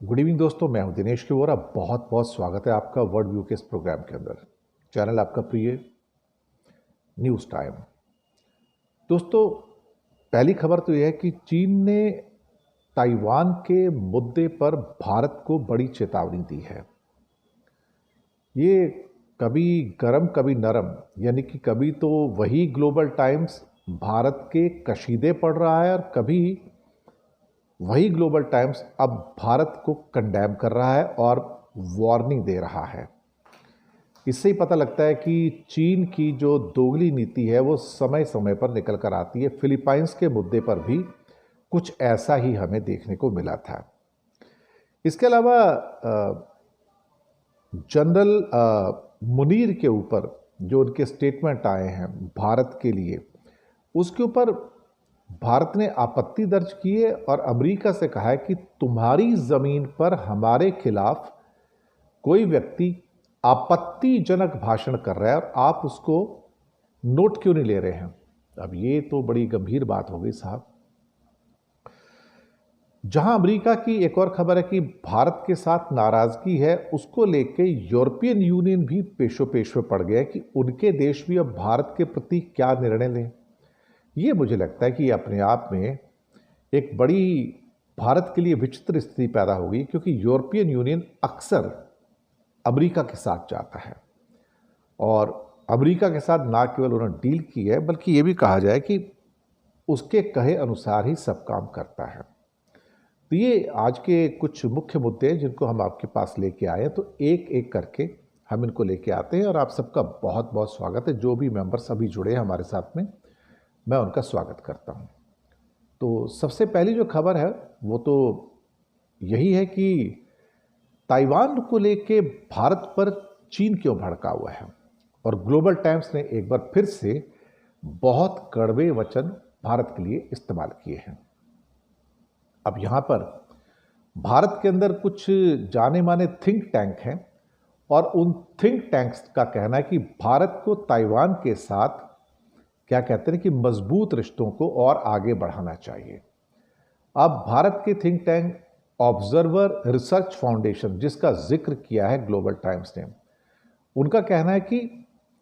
Good evening दोस्तों, मैं हूं दिनेश किवोरा। बहुत बहुत स्वागत है आपका वर्ल्ड व्यू के इस प्रोग्राम के अंदर। चैनल आपका प्रिय न्यूज़ टाइम। दोस्तों, पहली खबर तो यह है कि चीन ने ताइवान के मुद्दे पर भारत को बड़ी चेतावनी दी है। ये कभी गरम कभी नरम, यानी कि कभी तो वही ग्लोबल टाइम्स भारत के कशीदे पढ़ रहा है और कभी वही ग्लोबल टाइम्स अब भारत को कंडेम कर रहा है और वार्निंग दे रहा है। इससे ही पता लगता है कि चीन की जो दोगली नीति है वो समय समय पर निकल कर आती है। फिलीपाइंस के मुद्दे पर भी कुछ ऐसा ही हमें देखने को मिला था। इसके अलावा जनरल मुनीर के ऊपर जो उनके स्टेटमेंट आए हैं भारत के लिए, उसके ऊपर भारत ने आपत्ति दर्ज की है और अमेरिका से कहा है कि तुम्हारी जमीन पर हमारे खिलाफ कोई व्यक्ति आपत्तिजनक भाषण कर रहा है और आप उसको नोट क्यों नहीं ले रहे हैं। अब ये तो बड़ी गंभीर बात हो गई साहब। जहां अमेरिका की एक और खबर है कि भारत के साथ नाराजगी है, उसको लेके यूरोपियन यूनियन भी पेशो पेश में पड़ गया है कि उनके देश भी अब भारत के प्रति क्या निर्णय लें। ये मुझे लगता है कि अपने आप में एक बड़ी भारत के लिए विचित्र स्थिति पैदा हो गई, क्योंकि यूरोपियन यूनियन अक्सर अमेरिका के साथ जाता है और अमेरिका के साथ ना केवल उन्होंने डील की है, बल्कि ये भी कहा जाए कि उसके कहे अनुसार ही सब काम करता है। तो ये आज के कुछ मुख्य मुद्दे हैं जिनको हम आपके पास लेके आए हैं, तो एक एक करके हम इनको लेके आते हैं और आप सबका बहुत बहुत स्वागत है। जो भी मेंबर्स अभी जुड़े हैं हमारे साथ में, मैं उनका स्वागत करता हूं। तो सबसे पहली जो खबर है वो तो यही है कि ताइवान को लेके भारत पर चीन क्यों भड़का हुआ है, और ग्लोबल टाइम्स ने एक बार फिर से बहुत कड़वे वचन भारत के लिए इस्तेमाल किए हैं। अब यहां पर भारत के अंदर कुछ जाने माने थिंक टैंक हैं और उन थिंक टैंक्स का कहना है कि भारत को ताइवान के साथ क्या कहते हैं कि मजबूत रिश्तों को और आगे बढ़ाना चाहिए। अब भारत के think tank observer research foundation, जिसका जिक्र किया है ग्लोबल टाइम्स ने, उनका कहना है कि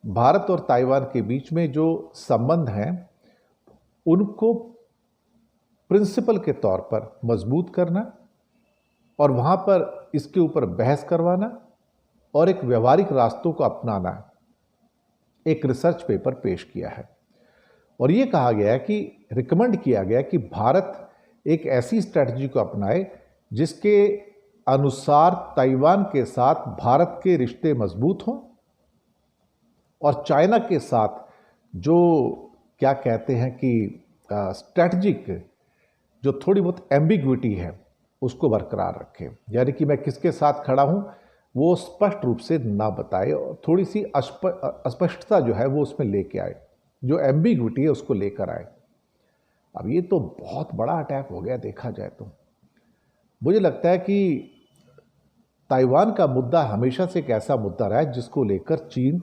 भारत और ताइवान के बीच में जो संबंध हैं उनको प्रिंसिपल के तौर पर मजबूत करना और वहां पर इसके ऊपर बहस करवाना और एक व्यवहारिक रास्तों को अपनाना एक रिसर्च पेपर पेश किया है। और यह कहा गया है कि रिकमेंड किया गया कि भारत एक ऐसी स्ट्रैटेजी को अपनाए जिसके अनुसार ताइवान के साथ भारत के रिश्ते मजबूत हों और चाइना के साथ जो क्या कहते हैं कि स्ट्रैटेजिक जो थोड़ी बहुत एम्बिग्विटी है उसको बरकरार रखें। यानी कि मैं किसके साथ खड़ा हूं वो स्पष्ट रूप से ना बताए और थोड़ी सी अस्पष्टता जो है वो उसमें लेके आए, जो एम्बिग्विटी है उसको लेकर आए। अब ये तो बहुत बड़ा अटैक हो गया देखा जाए तो। मुझे लगता है कि ताइवान का मुद्दा हमेशा से एक ऐसा मुद्दा रहा है जिसको लेकर चीन,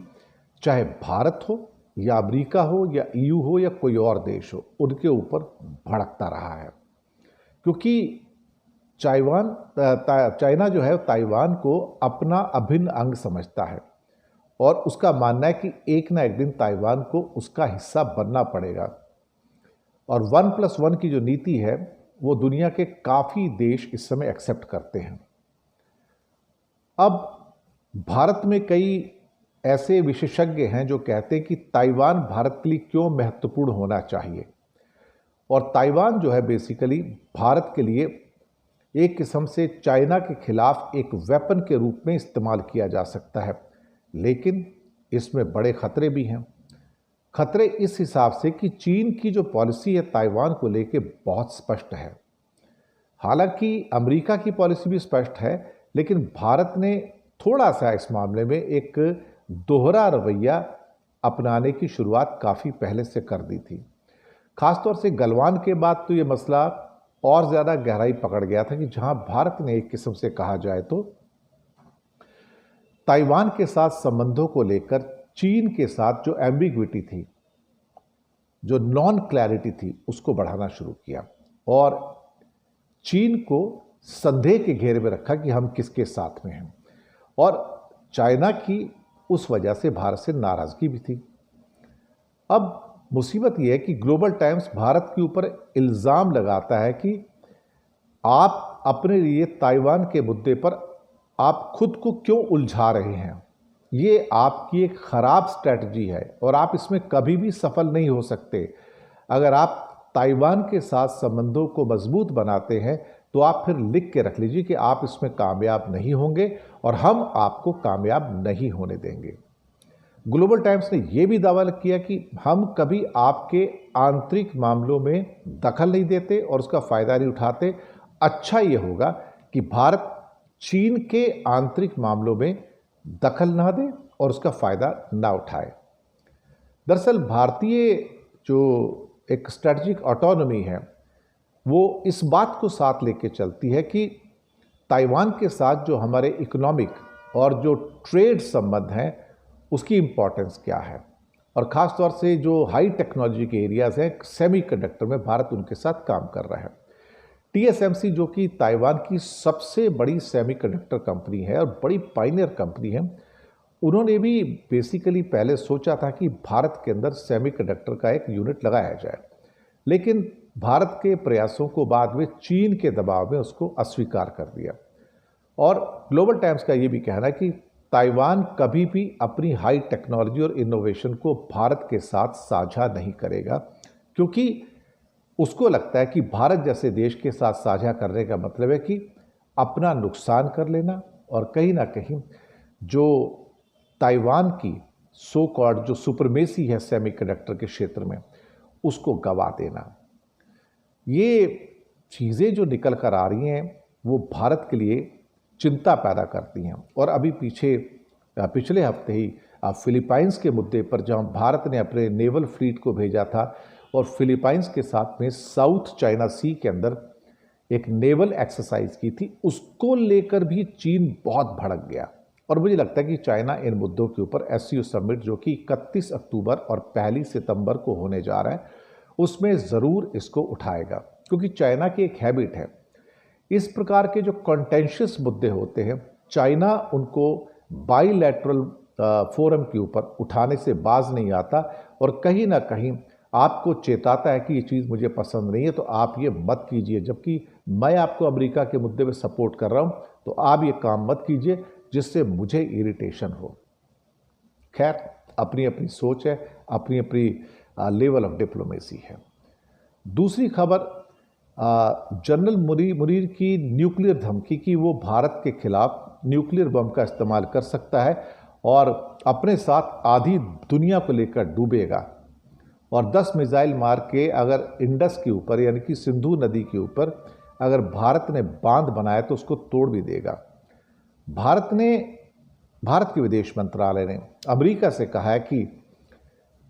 चाहे भारत हो या अमेरिका हो या ईयू हो या कोई और देश हो, उनके ऊपर भड़कता रहा है। क्योंकि चाइना जो है ताइवान को अपना अभिन्न अंग समझता है और उसका मानना है कि एक ना एक दिन ताइवान को उसका हिस्सा बनना पड़ेगा। और 1+1 की जो नीति है वो दुनिया के काफ़ी देश इस समय एक्सेप्ट करते हैं। अब भारत में कई ऐसे विशेषज्ञ हैं जो कहते हैं कि ताइवान भारत के लिए क्यों महत्वपूर्ण होना चाहिए, और ताइवान जो है बेसिकली भारत के लिए एक किस्म से चाइना के खिलाफ एक वेपन के रूप में इस्तेमाल किया जा सकता है। लेकिन इसमें बड़े खतरे भी हैं। खतरे इस हिसाब से कि चीन की जो पॉलिसी है ताइवान को लेके बहुत स्पष्ट है। हालांकि अमेरिका की पॉलिसी भी स्पष्ट है, लेकिन भारत ने थोड़ा सा इस मामले में एक दोहरा रवैया अपनाने की शुरुआत काफ़ी पहले से कर दी थी। खासतौर से गलवान के बाद तो ये मसला और ज़्यादा गहराई पकड़ गया था कि जहां भारत ने एक किस्म से कहा जाए तो ताइवान के साथ संबंधों को लेकर चीन के साथ जो एम्बिग्विटी थी, जो नॉन क्लैरिटी थी, उसको बढ़ाना शुरू किया और चीन को संदेह के घेरे में रखा कि हम किसके साथ में हैं। और चाइना की उस वजह से भारत से नाराजगी भी थी। अब मुसीबत यह है कि ग्लोबल टाइम्स भारत के ऊपर इल्ज़ाम लगाता है कि आप अपने लिए ताइवान के मुद्दे पर आप खुद को क्यों उलझा रहे हैं। ये आपकी एक ख़राब स्ट्रैटेजी है और आप इसमें कभी भी सफल नहीं हो सकते। अगर आप ताइवान के साथ संबंधों को मजबूत बनाते हैं तो आप फिर लिख के रख लीजिए कि आप इसमें कामयाब नहीं होंगे और हम आपको कामयाब नहीं होने देंगे। ग्लोबल टाइम्स ने यह भी दावा किया कि हम कभी आपके आंतरिक मामलों में दखल नहीं देते और उसका फ़ायदा नहीं उठाते। अच्छा ये होगा कि भारत चीन के आंतरिक मामलों में दखल ना दे और उसका फ़ायदा ना उठाए। दरअसल भारतीय जो एक स्ट्रैटेजिक ऑटोनॉमी है वो इस बात को साथ लेके चलती है कि ताइवान के साथ जो हमारे इकोनॉमिक और जो ट्रेड संबंध हैं उसकी इम्पोर्टेंस क्या है, और ख़ास तौर से जो हाई टेक्नोलॉजी के एरियाज़ हैं सेमीकंडक्टर में भारत उनके साथ काम कर रहा है। TSMC जो कि ताइवान की सबसे बड़ी सेमीकंडक्टर कंपनी है और बड़ी पायनियर कंपनी है, उन्होंने भी बेसिकली पहले सोचा था कि भारत के अंदर सेमीकंडक्टर का एक यूनिट लगाया जाए, लेकिन भारत के प्रयासों को बाद में चीन के दबाव में उसको अस्वीकार कर दिया। और ग्लोबल टाइम्स का ये भी कहना है कि ताइवान कभी भी अपनी हाई टेक्नोलॉजी और इनोवेशन को भारत के साथ साझा नहीं करेगा, क्योंकि उसको लगता है कि भारत जैसे देश के साथ साझा करने का मतलब है कि अपना नुकसान कर लेना और कहीं ना कहीं जो ताइवान की सो कॉल्ड जो सुपरमेसी है सेमीकंडक्टर के क्षेत्र में उसको गवा देना। ये चीज़ें जो निकल कर आ रही हैं वो भारत के लिए चिंता पैदा करती हैं। और अभी पिछले हफ्ते ही फिलीपाइंस के मुद्दे पर जहां भारत ने अपने नेवल फ्लीट को भेजा था और फिलीपाइंस के साथ में साउथ चाइना सी के अंदर एक नेवल एक्सरसाइज की थी, उसको लेकर भी चीन बहुत भड़क गया। और मुझे लगता है कि चाइना इन मुद्दों के ऊपर SCO समिट जो कि 31 अक्टूबर और 1 सितंबर को होने जा रहा है उसमें ज़रूर इसको उठाएगा, क्योंकि चाइना की एक हैबिट है, इस प्रकार के जो कॉन्टेंशियस मुद्दे होते हैं चाइना उनको बाइलैटरल फोरम के ऊपर उठाने से बाज नहीं आता और कहीं ना कहीं आपको चेताता है कि ये चीज़ मुझे पसंद नहीं है तो आप ये मत कीजिए, जबकि मैं आपको अमेरिका के मुद्दे पे सपोर्ट कर रहा हूँ तो आप ये काम मत कीजिए जिससे मुझे इरिटेशन हो। खैर, अपनी अपनी सोच है, अपनी अपनी लेवल ऑफ डिप्लोमेसी है। दूसरी खबर, जनरल मुनीर की न्यूक्लियर धमकी की वो भारत के खिलाफ न्यूक्लियर बम का इस्तेमाल कर सकता है और अपने साथ आधी दुनिया को लेकर डूबेगा और 10 मिसाइल मार के अगर इंडस के ऊपर यानी कि सिंधु नदी के ऊपर अगर भारत ने बांध बनाया तो उसको तोड़ भी देगा। भारत के विदेश मंत्रालय ने अमेरिका से कहा है कि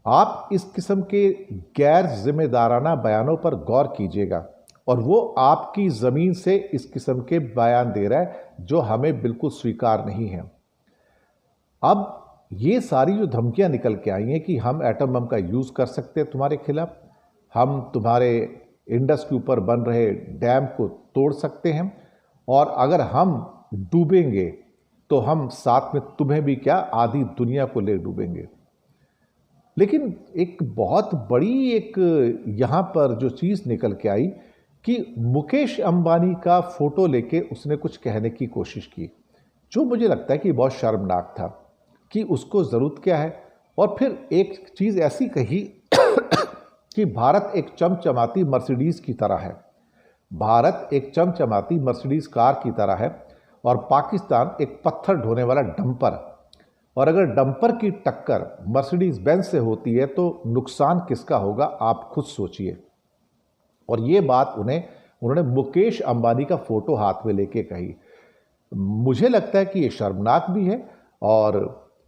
आप इस किस्म के गैर जिम्मेदाराना बयानों पर गौर कीजिएगा और वो आपकी ज़मीन से इस किस्म के बयान दे रहा है जो हमें बिल्कुल स्वीकार नहीं है। अब ये सारी जो धमकियां निकल के आई हैं कि हम एटम बम का यूज़ कर सकते हैं तुम्हारे खिलाफ, हम तुम्हारे इंडस के ऊपर बन रहे डैम को तोड़ सकते हैं और अगर हम डूबेंगे तो हम साथ में तुम्हें भी क्या आधी दुनिया को ले डूबेंगे। लेकिन एक बहुत बड़ी एक यहाँ पर जो चीज़ निकल के आई कि मुकेश अंबानी का फोटो लेके उसने कुछ कहने की कोशिश की, जो मुझे लगता है कि बहुत शर्मनाक था कि उसको ज़रूरत क्या है। और फिर एक चीज़ ऐसी कही कि भारत एक चमचमाती मर्सिडीज़ की तरह है, भारत एक चमचमाती मर्सिडीज़ कार की तरह है और पाकिस्तान एक पत्थर ढोने वाला डंपर, और अगर डंपर की टक्कर मर्सिडीज़ बेंज से होती है तो नुकसान किसका होगा आप खुद सोचिए। और ये बात उन्होंने मुकेश अंबानी का फोटो हाथ में लेके कही। मुझे लगता है कि ये शर्मनाक भी है और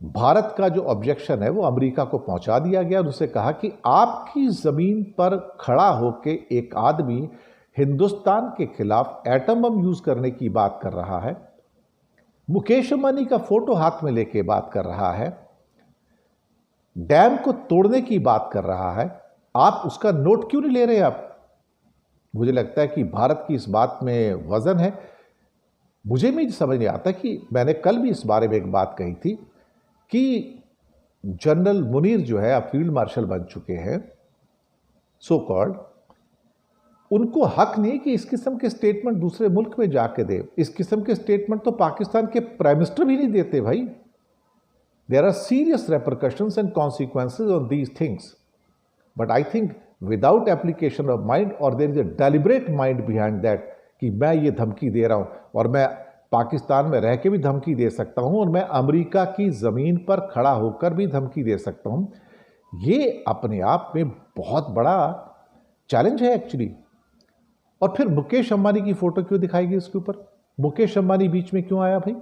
भारत का जो ऑब्जेक्शन है वो अमेरिका को पहुंचा दिया गया और उससे कहा कि आपकी ज़मीन पर खड़ा होके एक आदमी हिंदुस्तान के खिलाफ एटम बम यूज़ करने की बात कर रहा है, मुकेश अंबानी का फोटो हाथ में लेके बात कर रहा है, डैम को तोड़ने की बात कर रहा है, आप उसका नोट क्यों नहीं ले रहे? आप मुझे लगता है कि भारत की इस बात में वजन है। मुझे भी समझ नहीं आता कि मैंने कल भी इस बारे में एक बात कही थी कि जनरल मुनीर जो है अब फील्ड मार्शल बन चुके हैं, सो कॉल्ड, उनको हक नहीं कि इस किस्म के स्टेटमेंट दूसरे मुल्क में जाके दे। इस किस्म के स्टेटमेंट तो पाकिस्तान के प्राइम मिनिस्टर भी नहीं देते भाई। There are serious repercussions and consequences on these things, but I think without application of mind और there is a deliberate mind behind that कि मैं ये धमकी दे रहा हूं और मैं पाकिस्तान में रह के भी धमकी दे सकता हूं और मैं अमेरिका की ज़मीन पर खड़ा होकर भी धमकी दे सकता हूं, ये अपने आप में बहुत बड़ा चैलेंज है एक्चुअली। और फिर मुकेश अंबानी की फोटो क्यों दिखाई गई उसके ऊपर? मुकेश अंबानी बीच में क्यों आया भाई?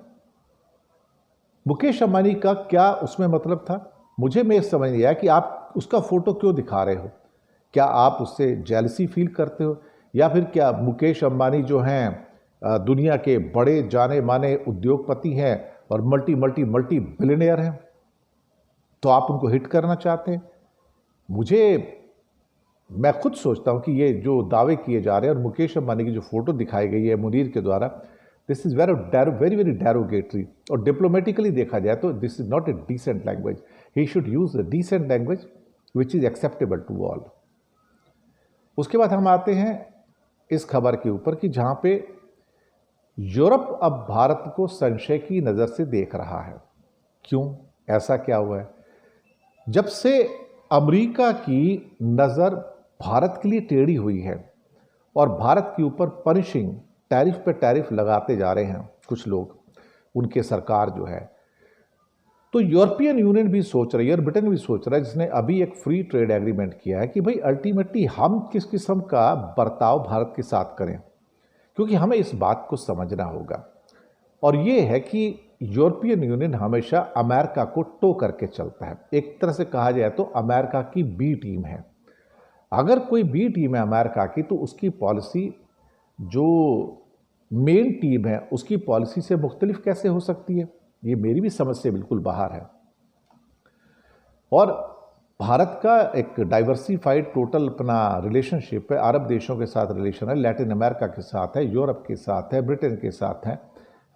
मुकेश अंबानी का क्या उसमें मतलब था? मुझे में समझ नहीं आया कि आप उसका फोटो क्यों दिखा रहे हो। क्या आप उससे जेलसी फील करते हो, या फिर क्या मुकेश अंबानी जो हैं दुनिया के बड़े जाने माने उद्योगपति हैं और मल्टी मल्टी मल्टी बिलियनियर हैं, तो आप उनको हिट करना चाहते हैं? मैं खुद सोचता हूं कि ये जो दावे किए जा रहे हैं और मुकेश अंबानी की जो फोटो दिखाई गई है मुनीर के द्वारा, this is very very derogatory. और डिप्लोमेटिकली देखा जाए तो this is not a decent language. He should use a decent language which is acceptable to all. उसके बाद हम आते हैं इस खबर के ऊपर कि जहां पे यूरोप अब भारत को संशय की नज़र से देख रहा है। क्यों? ऐसा क्या हुआ है? जब से अमेरिका की नज़र भारत के लिए टेढ़ी हुई है और भारत के ऊपर पनिशिंग टैरिफ पे टैरिफ लगाते जा रहे हैं कुछ लोग, उनके सरकार जो है, तो यूरोपियन यूनियन भी सोच रही है और ब्रिटेन भी सोच रहा है, जिसने अभी एक फ्री ट्रेड एग्रीमेंट किया है, कि भाई अल्टीमेटली हम किस किस्म का बर्ताव भारत के साथ करें, क्योंकि हमें इस बात को समझना होगा। और ये है कि यूरोपियन यूनियन हमेशा अमेरिका को टो करके चलता है। एक तरह से कहा जाए तो अमेरिका की बी टीम है। अगर कोई बी टीम है अमेरिका की, तो उसकी पॉलिसी जो मेन टीम है उसकी पॉलिसी से मुख्तलिफ कैसे हो सकती है? ये मेरी भी समझ से बिल्कुल बाहर है। और भारत का एक डाइवर्सिफाइड टोटल अपना रिलेशनशिप है, अरब देशों के साथ रिलेशन है, लैटिन अमेरिका के साथ है, यूरोप के साथ है, ब्रिटेन के साथ है।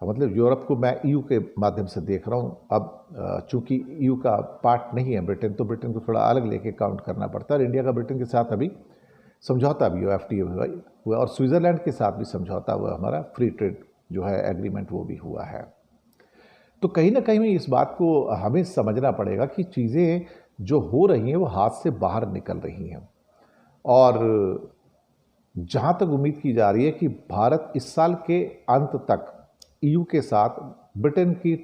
मतलब यूरोप को मैं ईयू के माध्यम से देख रहा हूँ। अब चूंकि ईयू का पार्ट नहीं है ब्रिटेन, तो ब्रिटेन को थोड़ा अलग लेके काउंट करना पड़ता है। और इंडिया का ब्रिटेन के साथ अभी समझौता भी हुआ, FTA हुआ, और स्विट्ज़रलैंड के साथ भी समझौता हुआ, हमारा फ्री ट्रेड जो है एग्रीमेंट वो भी हुआ है। तो कहीं ना कहीं इस बात को हमें समझना पड़ेगा कि चीज़ें जो हो रही हैं वो हाथ से बाहर निकल रही हैं। और जहाँ तक उम्मीद की जा रही है कि भारत इस साल के अंत तक EU के साथ ब्रिटेन की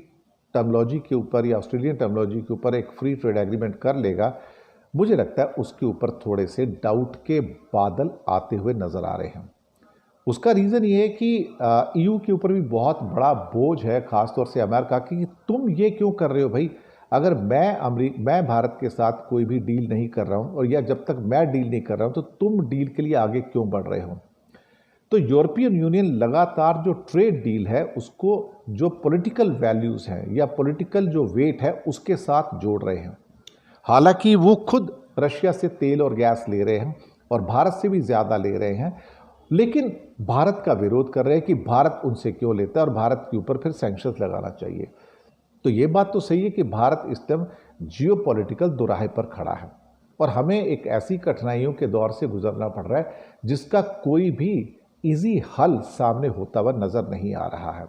टर्मिनोलॉजी के ऊपर या ऑस्ट्रेलियन टर्मिनोलॉजी के ऊपर एक फ्री ट्रेड एग्रीमेंट कर लेगा, मुझे लगता है उसके ऊपर थोड़े से डाउट के बादल आते हुए नज़र आ रहे हैं। उसका रीज़न ये है कि EU के ऊपर भी बहुत बड़ा बोझ है, ख़ासतौर से अमेरिका की, कि तुम ये क्यों कर रहे हो भाई? अगर मैं भारत के साथ कोई भी डील नहीं कर रहा हूँ, और या जब तक मैं डील नहीं कर रहा हूँ, तो तुम डील के लिए आगे क्यों बढ़ रहे हो? तो यूरोपियन यूनियन लगातार जो ट्रेड डील है उसको जो पॉलिटिकल वैल्यूज़ हैं या पॉलिटिकल जो वेट है उसके साथ जोड़ रहे हैं। हालांकि वो खुद रशिया से तेल और गैस ले रहे हैं और भारत से भी ज़्यादा ले रहे हैं, लेकिन भारत का विरोध कर रहे हैं कि भारत उनसे क्यों लेता है और भारत के ऊपर फिर सैंक्शंस लगाना चाहिए। तो ये बात तो सही है कि भारत इस टाइम जियोपॉलिटिकल दोराहे पर खड़ा है और हमें एक ऐसी कठिनाइयों के दौर से गुजरना पड़ रहा है जिसका कोई भी इजी हल सामने होता हुआ नज़र नहीं आ रहा है।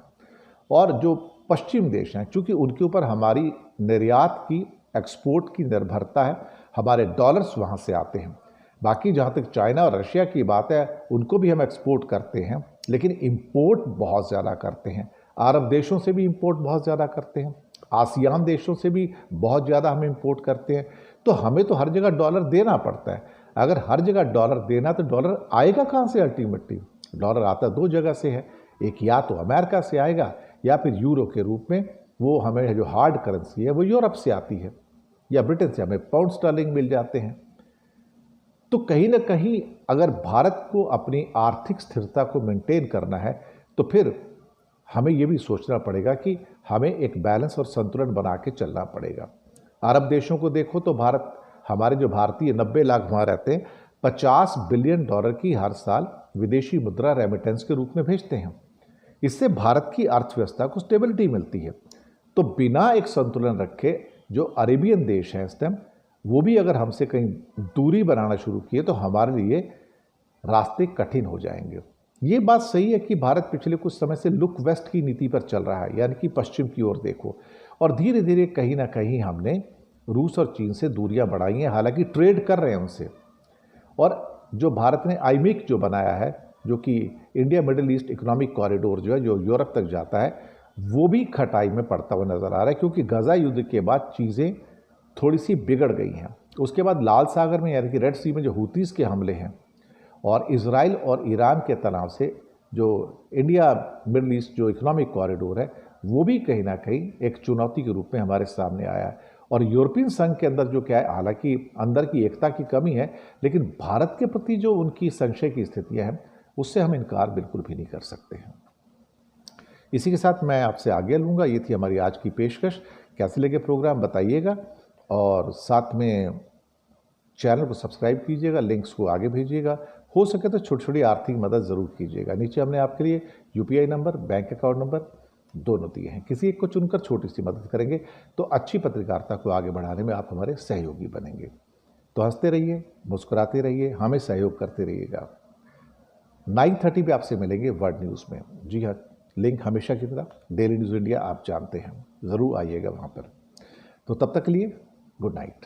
और जो पश्चिम देश हैं, चूँकि उनके ऊपर हमारी निर्यात की, एक्सपोर्ट की निर्भरता है, हमारे डॉलर्स वहाँ से आते हैं। बाकी जहाँ तक चाइना और रशिया की बात है, उनको भी हम एक्सपोर्ट करते हैं, लेकिन इंपोर्ट बहुत ज़्यादा करते हैं। अरब देशों से भी इंपोर्ट बहुत ज़्यादा करते हैं, आसियान देशों से भी बहुत ज़्यादा हम इंपोर्ट करते हैं। तो हमें तो हर जगह डॉलर देना पड़ता है। अगर हर जगह डॉलर देना, तो डॉलर आएगा कहाँ से? अल्टीमेटली डॉलर आता दो जगह से है, एक या तो अमेरिका से आएगा या फिर यूरो के रूप में वो हमें जो हार्ड करेंसी है वो यूरोप से आती है, या ब्रिटेन से हमें पाउंड स्टर्लिंग मिल जाते हैं। तो कहीं ना कहीं अगर भारत को अपनी आर्थिक स्थिरता को मेंटेन करना है, तो फिर हमें ये भी सोचना पड़ेगा कि हमें एक बैलेंस और संतुलन बना के चलना पड़ेगा। अरब देशों को देखो तो भारत, हमारे जो भारतीय 90 लाख वहाँ रहते हैं, $50 बिलियन की हर साल विदेशी मुद्रा रेमिटेंस के रूप में भेजते हैं। इससे भारत की अर्थव्यवस्था को स्टेबिलिटी मिलती है। तो बिना एक संतुलन रखे जो अरेबियन देश हैं इस टाइम, वो भी अगर हमसे कहीं दूरी बनाना शुरू किए तो हमारे लिए रास्ते कठिन हो जाएंगे। ये बात सही है कि भारत पिछले कुछ समय से लुक वेस्ट की नीति पर चल रहा है, यानी कि पश्चिम की ओर देखो, और धीरे धीरे कहीं ना कहीं हमने रूस और चीन से दूरियां बढ़ाई हैं, हालांकि ट्रेड कर रहे हैं उनसे। और जो भारत ने आईमेक जो बनाया है, जो कि India middle east economic corridor जो है, जो यूरोप तक जाता है, वो भी खटाई में पड़ता हुआ नजर आ रहा है, क्योंकि गजा युद्ध के बाद चीज़ें थोड़ी सी बिगड़ गई हैं। उसके बाद लाल सागर में यानी कि रेड सी में जो हूतीज़ के हमले हैं और इजराइल और ईरान के तनाव से जो इंडिया मिडिल ईस्ट जो इकोनॉमिक कॉरिडोर है, वो भी कहीं ना कहीं एक चुनौती के रूप में हमारे सामने आया है। और यूरोपियन संघ के अंदर जो क्या है, हालांकि अंदर की एकता की कमी है, लेकिन भारत के प्रति जो उनकी संशय की स्थितियां हैं, उससे हम इनकार बिल्कुल भी नहीं कर सकते हैं। इसी के साथ मैं आपसे आगे लूँगा। ये थी हमारी आज की पेशकश। कैसे लगे प्रोग्राम बताइएगा, और साथ में चैनल को सब्सक्राइब कीजिएगा, लिंक्स को आगे भेजिएगा। हो सके तो छोटी छोटी आर्थिक मदद ज़रूर कीजिएगा। नीचे हमने आपके लिए UPI number, bank account number दोनों दिए हैं। किसी एक को चुनकर छोटी सी मदद करेंगे तो अच्छी पत्रकारिता को आगे बढ़ाने में आप हमारे सहयोगी बनेंगे। तो हंसते रहिए, मुस्कुराते रहिए, हमें सहयोग करते रहिएगा। 9:30 पे आपसे मिलेंगे वर्ल्ड न्यूज़ में। जी हाँ, लिंक हमेशा की तरह डेली न्यूज़ इंडिया आप जानते हैं, ज़रूर आइएगा वहाँ पर। तो तब तक के लिए गुड नाइट।